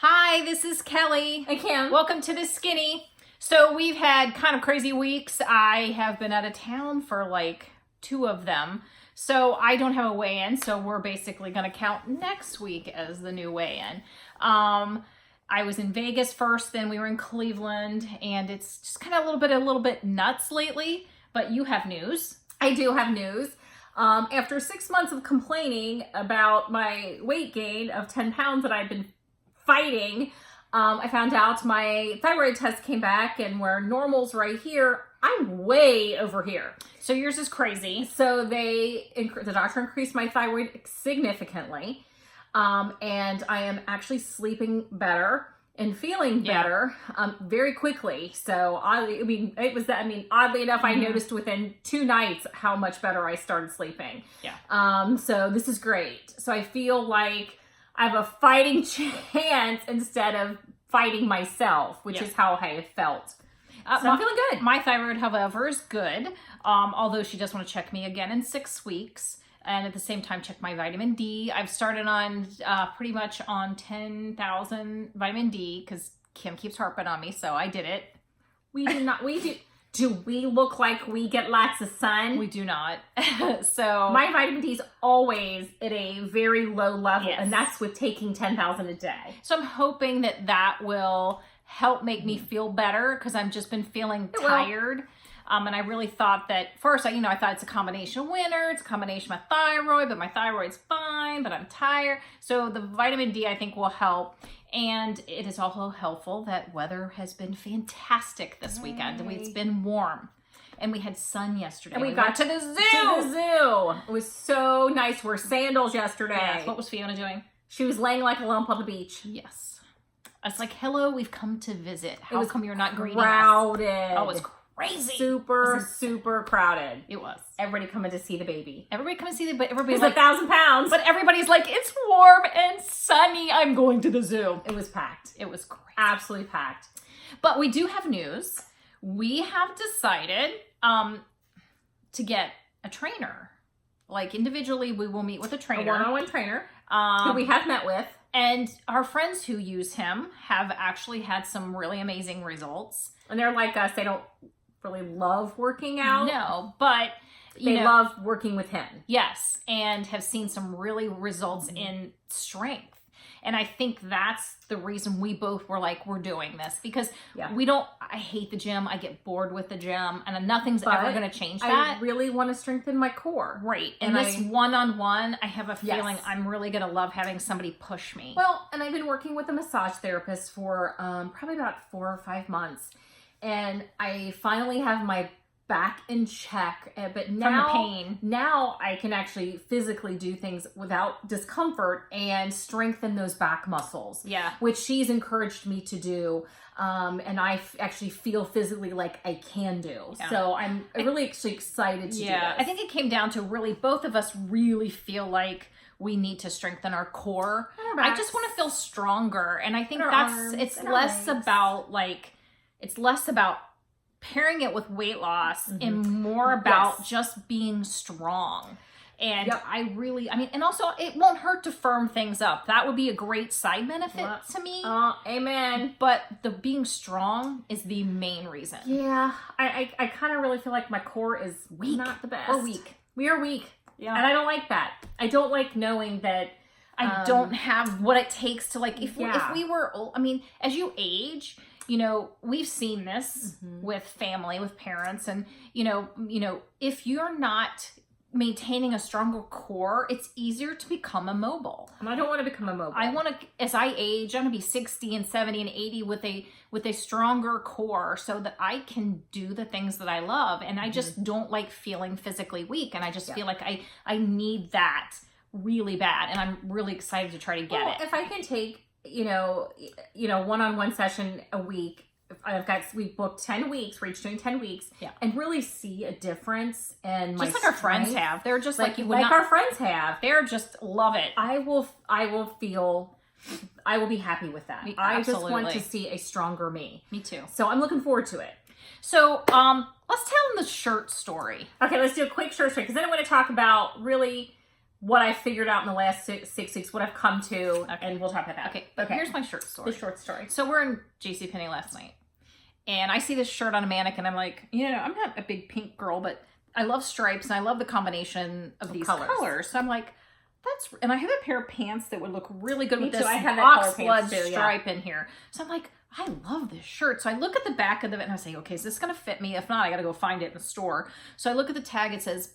Hi, this is Kelly. Hey, Kim. Welcome to The Skinny. So we've had kind of crazy weeks. I have been out of town for like 2 of them. So I don't have a weigh-in. So we're basically going to count next week as the new weigh-in. I was in Vegas first, then we were in Cleveland, and it's just kind of a little bit nuts lately. But you have news. I do have news. After 6 months of complaining about my weight gain of 10 pounds that I've been fighting, I found out my thyroid test came back, and where normal's right here, I'm way over here. So yours is crazy. So the doctor increased my thyroid significantly, and I am actually sleeping better and feeling better very quickly. So oddly enough, I noticed within 2 nights how much better I started sleeping. Yeah. So this is great. So I feel like I have a fighting chance instead of fighting myself, which is how I have felt. So I'm feeling good. My thyroid, however, is good. Although she does want to check me again in 6 weeks. And at the same time, check my vitamin D. I've started on pretty much on 10,000 vitamin D because Kim keeps harping on me, so I did it. Do we look like we get lots of sun? We do not. So my vitamin D is always at a very low level, yes. And that's with taking 10,000 a day. So I'm hoping that will help make me feel better because I've just been feeling tired. And I really thought that first, I thought it's a combination of winter, it's a combination of my thyroid, but my thyroid's fine, but I'm tired. So the vitamin D, I think, will help. And it is also helpful that weather has been fantastic this weekend. It's been warm. And we had sun yesterday. And we got to the zoo. It was so nice. We're sandals yesterday. Yes. What was Fiona doing? She was laying like a lump on the beach. Yes. I was like, hello, we've come to visit. How come you're not greeting crowded. us? Oh, it was crazy. Super crowded. It was. Everybody coming to see the baby. Everybody come and see the but everybody's like 1,000 pounds. But everybody's like, it's warm and sunny. I'm going to the zoo. It was packed. It was crazy. Absolutely packed. But we do have news. We have decided to get a trainer. Like individually, we will meet with a trainer. A one-on-one trainer who we have met with. And our friends who use him have actually had some really amazing results. And they're like us. They don't really love working out. No, but they love working with him. Yes, and have seen some really results in strength. And I think that's the reason we both were like, we're doing this. Because I hate the gym. I get bored with the gym. And nothing's ever going to change that. I really want to strengthen my core. Right. And this one-on-one, I have a feeling I'm really going to love having somebody push me. Well, and I've been working with a massage therapist for probably about 4 or 5 months. And I finally have my back in check, but now, from the pain. Now I can actually physically do things without discomfort and strengthen those back muscles. Yeah. Which she's encouraged me to do. And I actually feel physically like I can do. Yeah. So I'm really excited to do this. I think it came down to really both of us really feel like we need to strengthen our core. I just want to feel stronger. And I think it's less about pairing it with weight loss and more about just being strong. And and also it won't hurt to firm things up. That would be a great side benefit to me. Amen. But the being strong is the main reason. Yeah. I kind of really feel like my core is weak. Not the best. We're weak. We are weak. Yeah. And I don't like that. I don't like knowing that I don't have what it takes to if we were old, as you age, we've seen this with family, with parents, and if you're not maintaining a stronger core, it's easier to become immobile. And I don't want to become immobile. I want to, as I age, I want to be 60 and 70 and 80 with a stronger core so that I can do the things that I love. And I just don't like feeling physically weak. And I just feel like I need that really bad. And I'm really excited to try to get it. If I can take one-on-one session a week. We've booked 10 weeks. We're each doing 10 weeks, and really see a difference. And just like our friends have, they're just like our friends have. They're just love it. I will be happy with that. I just want to see a stronger me. Me too. So I'm looking forward to it. So let's tell them the shirt story. Okay, let's do a quick shirt story because then I want to talk about really what I figured out in the last 6 weeks, what I've come to, and we'll talk about that. Okay, but here's my shirt story. The short story. So we're in JCPenney last night, and I see this shirt on a mannequin. I'm like, I'm not a big pink girl, but I love stripes, and I love the combination of these colors. So I'm like, and I have a pair of pants that would look really good with this I have that oxblood stripe in here. So I'm like, I love this shirt. So I look at the back of it and I say, okay, is this going to fit me? If not, I got to go find it in the store. So I look at the tag. It says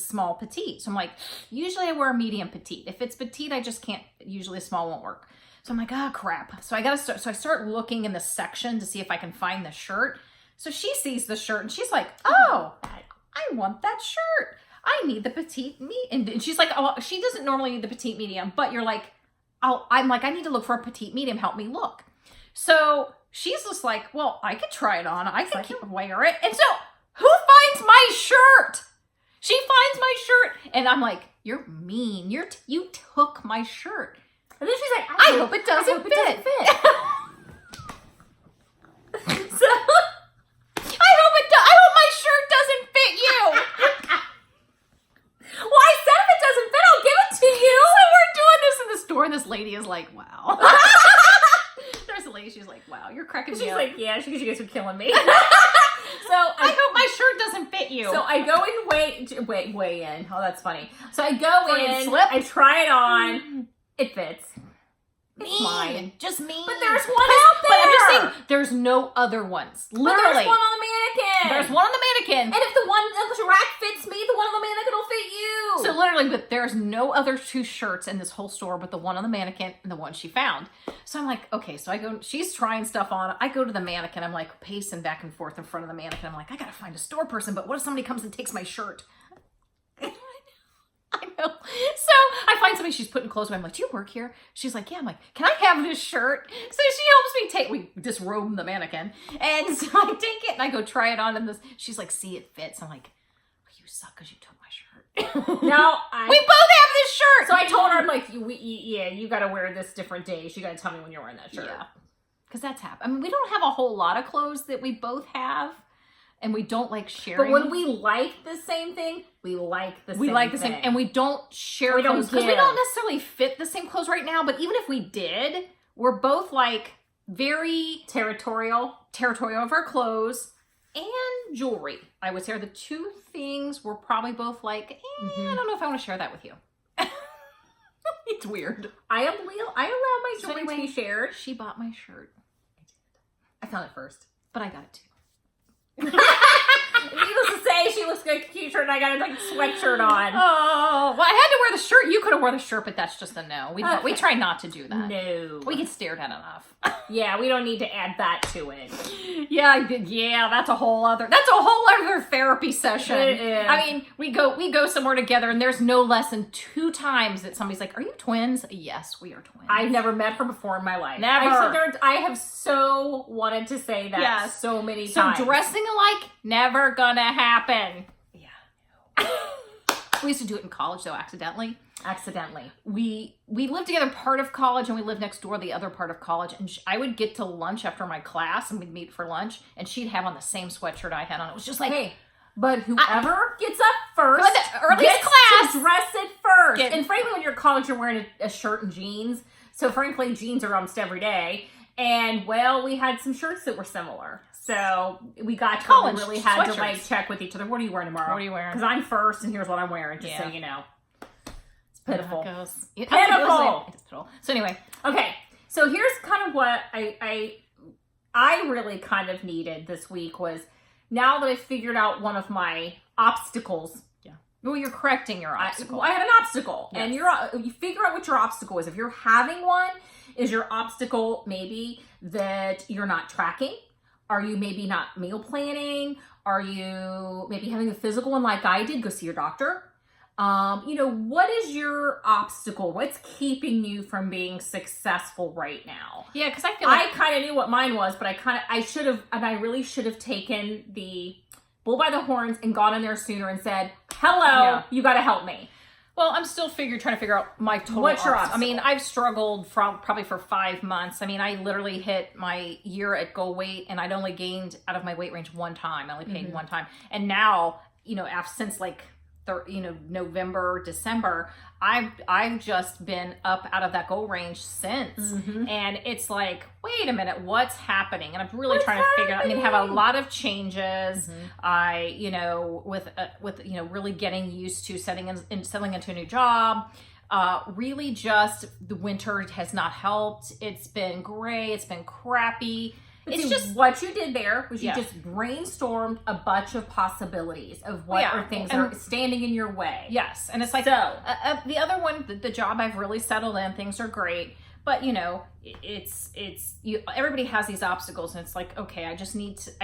small petite. So I'm like, usually I wear a medium petite. If it's petite, I just can't, usually a small won't work. So I'm like, crap. So I start looking in the section to see if I can find the shirt. So she sees the shirt and she's like, oh, I want that shirt. I need the petite and she's like, oh, she doesn't normally need the petite medium, but you're like, I'm like, I need to look for a petite medium. Help me look. So she's just like, well, I could try it on. I can wear it. And so who finds my shirt? She finds my shirt. And I'm like, you're mean. You took my shirt. And then she's like, I hope it doesn't fit. So I hope my shirt doesn't fit you. Well, I said if it doesn't fit, I'll give it to you. So we're doing this in the store, and this lady is like, wow. There's a lady, she's like, wow, you're cracking me up. She's like, yeah, you guys are killing me. So I hope my shirt doesn't fit you. So I go and weigh in. Oh, that's funny. So I go in, slip. I try it on. It fits. It's mean. mine. Just mean. But there's one out there. But I'm just saying, there's no other ones. Literally. But there's one on the mannequin. There's one on the mannequin. And if the one on the rack fits me, the one on the mannequin will fit you. So literally, but there's no other two shirts in this whole store but the one on the mannequin and the one she found. So I'm like, okay, so I go, she's trying stuff on. I go to the mannequin. I'm like pacing back and forth in front of the mannequin. I'm like, I gotta find a store person, but what if somebody comes and takes my shirt? I know. So I find somebody, she's putting clothes away. I'm like, do you work here? She's like, yeah. I'm like, can I have this shirt? So she helps me we disrobe the mannequin. And so I take it and I go try it on. And she's like, see, it fits. I'm like, well, you suck because you took my shirt. No, we both have this shirt. So I told her, I'm like, you got to wear this different days. You got to tell me when you're wearing that shirt. Yeah. Because that's happened. I mean, we don't have a whole lot of clothes that we both have. And we don't like sharing. But when we like the same thing, we like the same thing. And we don't share clothes because we don't necessarily fit the same clothes right now. But even if we did, we're both like very territorial of our clothes and jewelry. I would say are the two things we're probably both like, I don't know if I want to share that with you. It's weird. I allow my jewelry to be shared. She bought my shirt. I found it first. But I got it too. Needless to say, she looks like a cute shirt and I got a sweatshirt on. Oh, well, I had to wear the shirt. You could have worn the shirt, but that's just a no. We try not to do that. No. We get stared at enough. Yeah, we don't need to add that to it. Yeah, that's a whole other therapy session. It is. I mean, we go somewhere together and there's no less than 2 times that somebody's like, are you twins? Yes, we are twins. I've never met her before in my life. Never. I have so wanted to say that so many times. So dressing alike, never gonna happen. Yeah. We used to do it in college though, accidentally. We lived together part of college and we lived next door the other part of college, and I would get to lunch after my class and we'd meet for lunch and she'd have on the same sweatshirt I had on. It was just like, hey, but whoever gets up first earliest class, to dress it first. And frankly, when you're in college, you're wearing a shirt and jeans. So frankly, jeans are almost every day. And well, we had some shirts that were similar. So we got to really had to like check with each other. What are you wearing tomorrow? What are you wearing? Because I'm first and here's what I'm wearing, just so you know. It's pitiful. Pitiful. It is pitiful. So anyway. Okay. So here's kind of what I really kind of needed this week was, now that I figured out one of my obstacles. Yeah. Well, you're correcting your obstacle. I had an obstacle. Yes. And you figure out what your obstacle is. If you're having one, is your obstacle maybe that you're not tracking? Are you maybe not meal planning? Are you maybe having a physical one like I did? Go see your doctor. What is your obstacle? What's keeping you from being successful right now? Yeah, because I feel like I kind of knew what mine was, but I really should have taken the bull by the horns and gone in there sooner and said, hello, you got to help me. Well, I'm still trying to figure out my total. What's your obstacle? I mean, I've struggled probably for 5 months. I mean, I literally hit my year at goal weight and I'd only gained out of my weight range one time. I only paid one time. And now, since like November, December, I've just been up out of that goal range since. And it's like, wait a minute, what's happening? And I'm really trying to figure out. I mean, I have a lot of changes. I, with really getting used to settling into a new job. Really just the winter has not helped. It's been gray. It's been crappy. It's just what you did there was you just brainstormed a bunch of possibilities of what are things that are standing in your way. Yes. And it's like, the other one, the job, I've really settled in, things are great, but everybody has these obstacles, and it's like, okay, I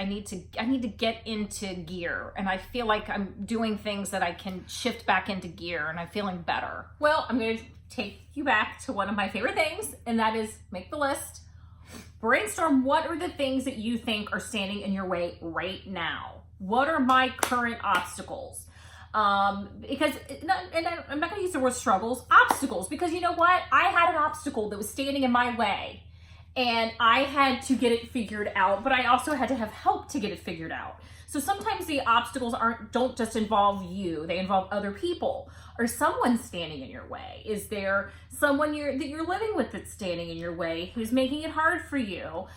need to get into gear, and I feel like I'm doing things that I can shift back into gear, and I'm feeling better. Well, I'm going to take you back to one of my favorite things, and that is make the list. Brainstorm what are the things that you think are standing in your way right now. What are my current obstacles? Because, and I'm not going to use the word struggles, obstacles, because you know what? I had an obstacle that was standing in my way, and I had to get it figured out, but I also had to have help to get it figured out. So sometimes the obstacles don't just involve you, they involve other people, or someone standing in your way. Is there someone that you're living with that's standing in your way, who's making it hard for you?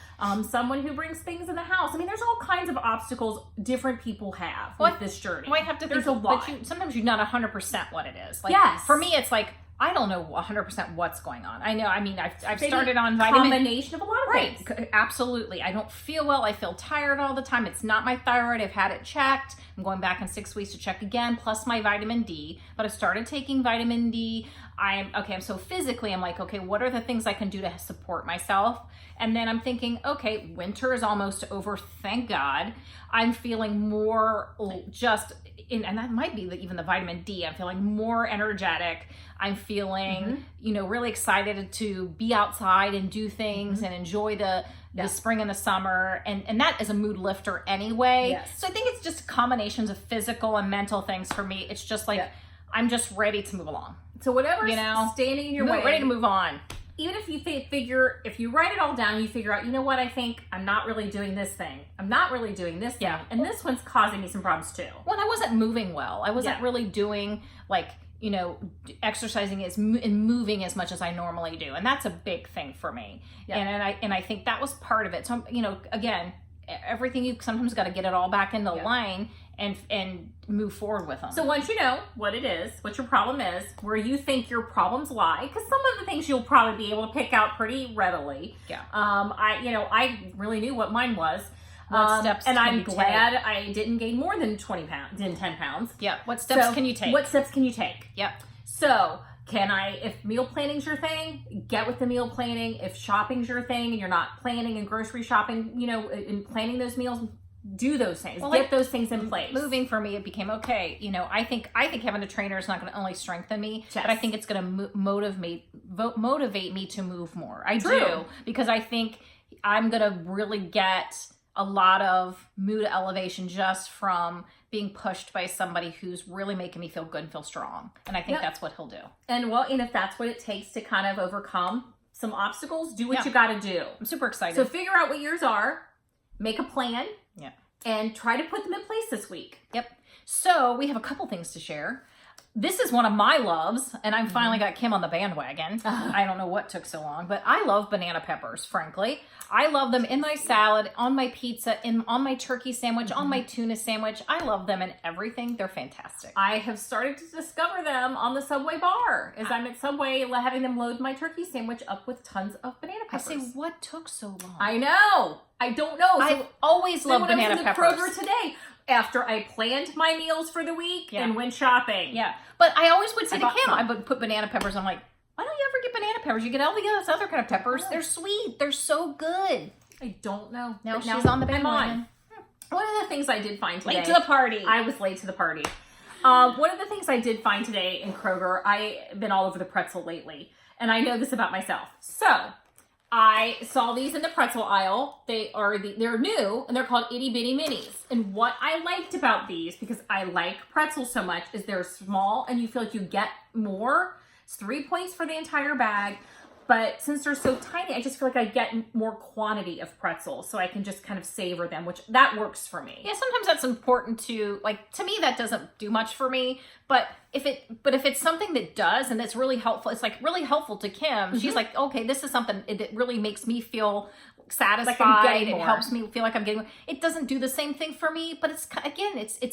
Someone who brings things in the house. I mean, there's all kinds of obstacles different people have with this journey. Well, I have to there's a lot. But sometimes you're not 100% what it is. Like, yes. For me, it's like, I don't know 100% what's going on. I know, I mean, I've started on vitamin. Combination of a lot of things. Right, absolutely. I don't feel well. I feel tired all the time. It's not my thyroid. I've had it checked. I'm going back in 6 weeks to check again, plus my vitamin D. But I started taking vitamin D. I'm so physically, I'm like, okay, what are the things I can do to support myself? And then I'm thinking, okay, winter is almost over, thank God. I'm feeling more and that might be even the vitamin D. I'm feeling more energetic. I'm feeling, really excited to be outside and do things and enjoy the spring and the summer. And that is a mood lifter anyway. Yes. So I think it's just combinations of physical and mental things for me. It's just like, I'm just ready to move along. So whatever's standing in your way. Ready to move on. Even if you if you write it all down, you figure out, you know what, I think I'm not really doing this thing. I'm not really doing this thing. And this one's causing me some problems too. Well, I wasn't moving well. I wasn't really doing exercising and moving as much as I normally do. And that's a big thing for me. Yeah. And I think that was part of it. So, again, everything, you sometimes got to get it all back into line and move forward with them. So once you know what it is, what your problem is, where you think your problems lie, because some of the things you'll probably be able to pick out pretty readily. Yeah. I really knew what mine was. What steps and can I'm you glad take? I didn't gain more than 10 pounds. Yeah. What steps can you take? What steps can you take? Yep. So if meal planning's your thing, get with the meal planning. If shopping's your thing and you're not planning and grocery shopping, and planning those meals, do those things. Well, get those things in place. Moving for me, it became okay. I think having a trainer is not going to only strengthen me, but I think it's going to motivate me to move more. I do, because I think I'm going to really get a lot of mood elevation just from being pushed by somebody who's really making me feel good and feel strong. And I think that's what he'll do. And if that's what it takes to kind of overcome some obstacles, do what you got to do. I'm super excited. So figure out what yours are, make a plan, and try to put them in place this week. Yep. So we have a couple things to share. This is one of my loves, and I finally got Kim on the bandwagon. I don't know what took so long, but I love banana peppers, frankly. I love them in my salad, on my pizza, on my turkey sandwich, on my tuna sandwich. I love them in everything. They're fantastic. I have started to discover them on the Subway bar, as I'm at Subway having them load my turkey sandwich up with tons of banana peppers. I say, what took so long? I know. I don't know. I've always loved banana peppers. I was in the Kroger today, after I planned my meals for the week and went shopping. Yeah. But I always would say to Kim, I would put banana peppers. I'm like, why don't you ever get banana peppers? You get all the other kind of peppers. They're sweet. They're so good. I don't know. Now she's on the bandwagon. One of the things I did find today. Late to the party. I was late to the party. One of the things I did find today in Kroger, I've been all over the pretzel lately. And I know this about myself. So I saw these in the pretzel aisle. They're new, and they're called Itty Bitty Minis. And what I liked about these, because I like pretzels so much, is they're small and you feel like you get more. It's 3 points for the entire bag. but since they're so tiny, I just feel like I get more quantity of pretzels, so I can just kind of savor them, which that works for me. Yeah, sometimes that's important to, like, to me that doesn't do much for me, but if it's something that does and that's really helpful, it's like really helpful to Kim. She's like, okay, this is something that really makes me feel satisfied. It helps me feel like I'm getting. It doesn't do the same thing for me, but it's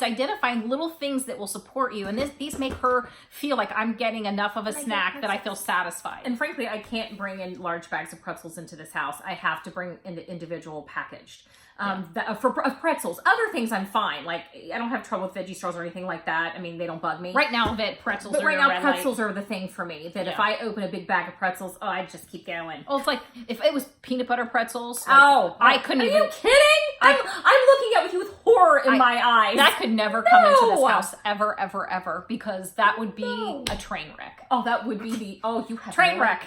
identifying little things that will support you, and these make her feel like I'm getting enough of a snack that I feel satisfied. And frankly, I can't bring in large bags of pretzels into this house. I have to bring in the individual packaged. For pretzels. Other things I'm fine. Like, I don't have trouble with veggie straws or anything like that. I mean, they don't bug me. Right now, pretzels but are right your now, red pretzels light. are the thing for me. That if I open a big bag of pretzels, I just keep going. Oh, it's like if it was peanut butter pretzels. Like, I couldn't Are even. you kidding? I'm looking at you with horror in my eyes. That could never come into this house ever, ever, ever, because that would be a train wreck. Oh, that would be the you have train wreck.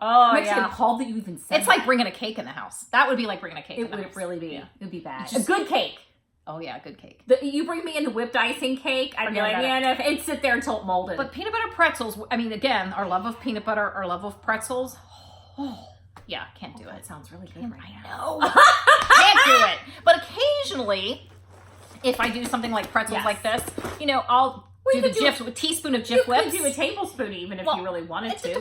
I'm actually appalled that you even said it's like bringing a cake in the house. That would be like bringing a cake in the house. It would really be. Yeah. It would be bad. Just, a good cake. Oh, yeah, a good cake. You bring me in the whipped icing cake, I'd be like, and sit there until it molded. But peanut butter pretzels, I mean, again, our love of peanut butter, our love of pretzels. Oh, yeah, can't do it. That sounds really good right now. I know. Can't do it. But occasionally, if I do something like pretzels like this, I'll do the Jif, a teaspoon of Jif Whips. You could do a tablespoon even if you really wanted to. It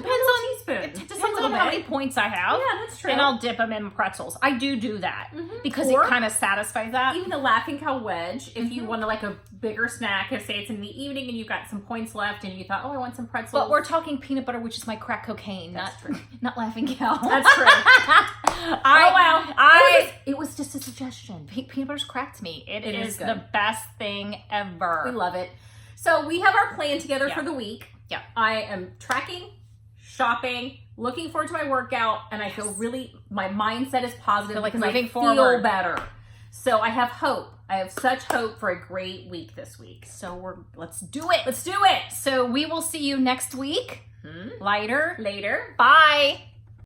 depends on how many points I have. Yeah, that's true. And I'll dip them in pretzels. I do that because it kind of satisfies that. Even the Laughing Cow wedge, if you want like a bigger snack, if say it's in the evening and you've got some points left and you thought, I want some pretzels. But we're talking peanut butter, which is my crack cocaine, not Laughing Cow. That's true. It was just a suggestion. Peanut butter's cracked me. It is the best thing ever. We love it. So we have our plan together for the week. Yeah. I am tracking, shopping, looking forward to my workout, and I feel my mindset is positive like because moving forward. Feel forward. better. So I have hope. I have such hope for a great week this week. So let's do it. Let's do it. So we will see you next week. Later. Later. Bye.